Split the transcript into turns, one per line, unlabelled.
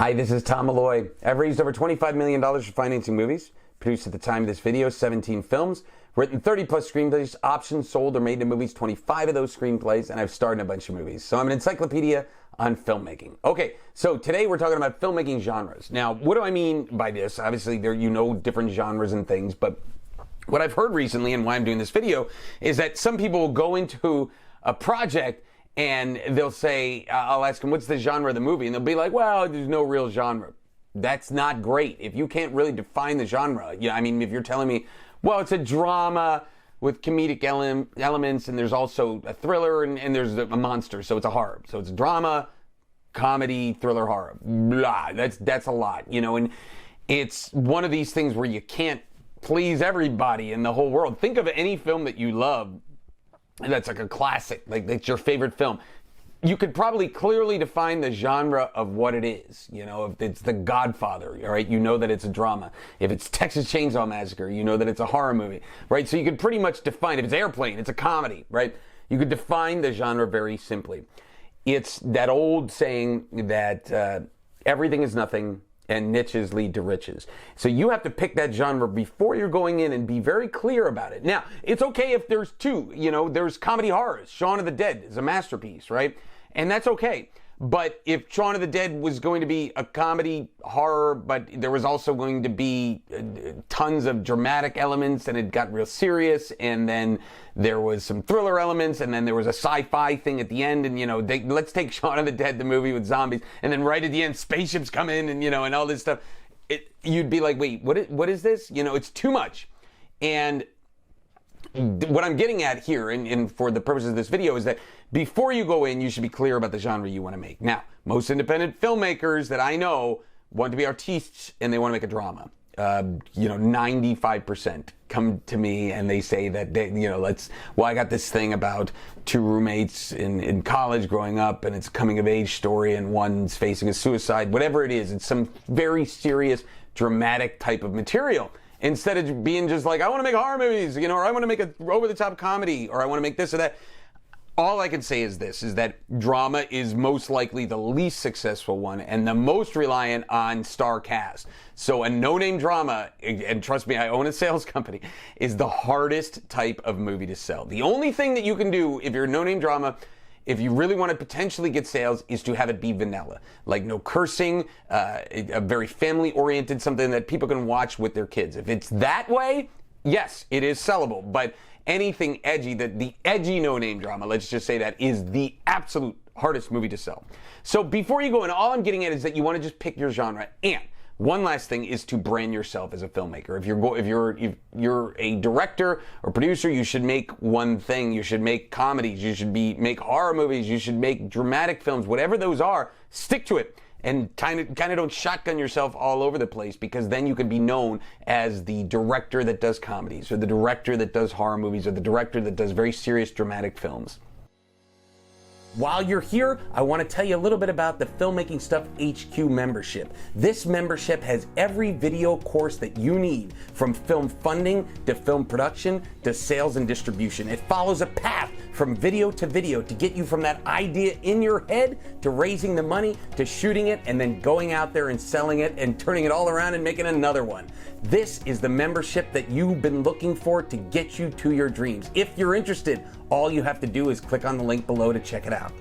Hi, this is Tom Malloy. I've raised over $25 million for financing movies, produced at the time of this video 17 films, written 30 plus screenplays, optioned, sold, or made into movies 25 of those screenplays, and I've starred in a bunch of movies. So I'm an encyclopedia on filmmaking. Okay, so today we're talking about filmmaking genres. Now, what do I mean by this? Obviously, different genres and things, but what I've heard recently and why I'm doing this video is that some people will go into a project and they'll say, I'll ask them, what's the genre of the movie? And they'll be like, well, there's no real genre. That's not great. If you can't really define the genre, if you're telling me, well, it's a drama with comedic elements and there's also a thriller and there's a monster, so it's a horror. So it's drama, comedy, thriller, horror. Blah, that's a lot, and it's one of these things where you can't please everybody in the whole world. Think of any film that you love that's like a classic, like it's your favorite film. You could probably clearly define the genre of what it is. If it's The Godfather, all right, you know that it's a drama. If it's Texas Chainsaw Massacre, you know that it's a horror movie, right? So you could pretty much define, if it's Airplane, it's a comedy, right? You could define the genre very simply. It's that old saying that everything is nothing and niches lead to riches. So you have to pick that genre before you're going in and be very clear about it. Now, it's okay if there's two, there's comedy horrors. Shaun of the Dead is a masterpiece, right? And that's okay. But if Shaun of the Dead was going to be a comedy horror, but there was also going to be tons of dramatic elements and it got real serious, and then there was some thriller elements, and then there was a sci-fi thing at the end, and let's take Shaun of the Dead, the movie with zombies, and then right at the end spaceships come in and and all this stuff. You'd be like, wait, what is this? It's too much. And what I'm getting at here, and for the purposes of this video, is that before you go in, you should be clear about the genre you want to make. Now, most independent filmmakers that I know want to be artistes and they want to make a drama. 95% come to me and they say that I got this thing about two roommates in college growing up, and it's a coming of age story, and one's facing a suicide. Whatever it is, it's some very serious, dramatic type of material. Instead of being just like, I want to make horror movies, or I want to make an over-the-top comedy, or I want to make this or that. All I can say is this, is that drama is most likely the least successful one and the most reliant on star cast. So a no-name drama, and trust me, I own a sales company, is the hardest type of movie to sell. The only thing that you can do if you're a no-name drama, if you really want to potentially get sales, is to have it be vanilla. Like no cursing, a very family-oriented, something that people can watch with their kids. If it's that way, yes, it is sellable. But anything edgy, the edgy no-name drama, let's just say that, is the absolute hardest movie to sell. So before you go in, all I'm getting at is that you want to just pick your genre. And one last thing is to brand yourself as a filmmaker. If you're a director or producer, you should make one thing. You should make comedies. You should make horror movies. You should make dramatic films. Whatever those are, stick to it. And kind of don't shotgun yourself all over the place, because then you could be known as the director that does comedies, or the director that does horror movies, or the director that does very serious dramatic films. While you're here, I want to tell you a little bit about the Filmmaking Stuff HQ membership. This membership has every video course that you need, from film funding to film production to sales and distribution. It follows a path from video to get you from that idea in your head to raising the money to shooting it and then going out there and selling it and turning it all around and making another one. This is the membership that you've been looking for to get you to your dreams. If you're interested, all you have to do is click on the link below to check it out.